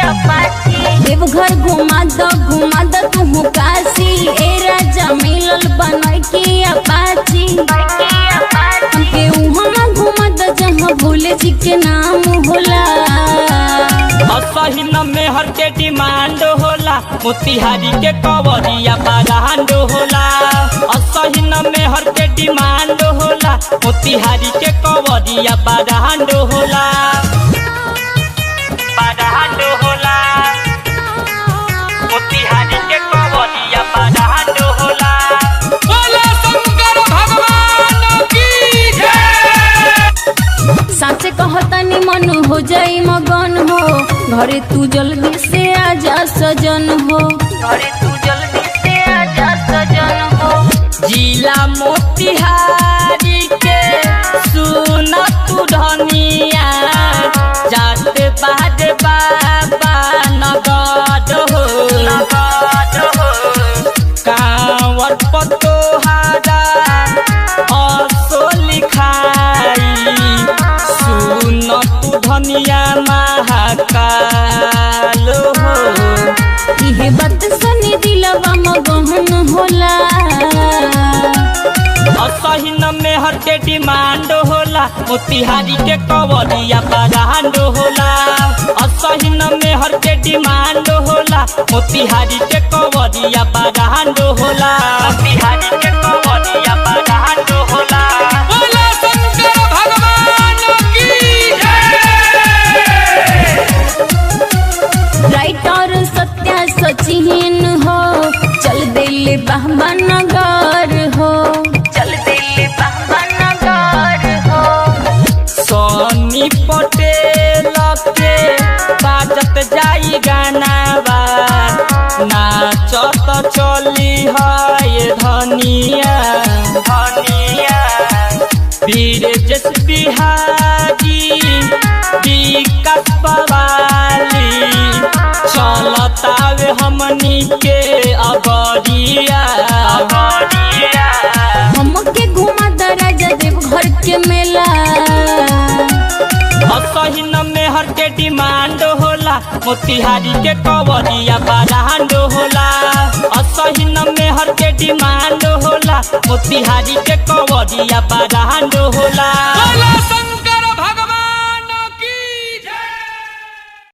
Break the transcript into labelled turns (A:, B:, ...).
A: Apache Deoghar घुमा द तू काशी ए राजा मिलल बनई की अपाची हमके उहाँ घुमा द जहाँ भोले जी के नाम होला।
B: असहिन में हर के डिमांड होला मोतिहारी के कवरिया बारांड होला। असहिन में हर के डिमांड होला मोतिहारी के कवरिया बारांड होला। बारांड होला मोतिहारी के कवरिया बारांड होला। बोले शंकर भगवान की जय।
A: साचे कहतनी मन हो जाई मगन हो घरे तू जल्दी से आजा सजन हो। घरे तू जल्दी से आजा सजन हो।
B: जिला मोतिहारी के सुन तू धनिया जाते बाद बाबा नगद हो। कांवर पतोहारा असो लिखाई सुन तू धनिया महाकाल हो।
A: इहे बात सुनी दिलवा मगन होला।
B: असहिन में हर के डिमांड होला मोतिहारी के कवरिया बारांड होला। असहिन में हर के डिमांड होला मोतिहारी के कवरिया बारांड होला। मोतिहारी के कवरिया बारांड होला। बोले शंकर भगवान की जय।
A: राइटर सत्या सचिन हो चल दिल बाबा नगर हो। चल दिल बाबा नगर हो।
B: सोनी पटेल के बाजत जाई गानावा नाचत चली है धनिया। वीर जस बिहारी विकास पवाली चलतावे हमनी के अबरिया।
A: हमके घुमा द राजा देवघर के मेला।
B: असहिन में हर के डिमांड होला मोतिहारी के कवरिया बारांड होला। असहिन में हर के डिमांड होला मोतिहारी के कवरिया बारांड होला।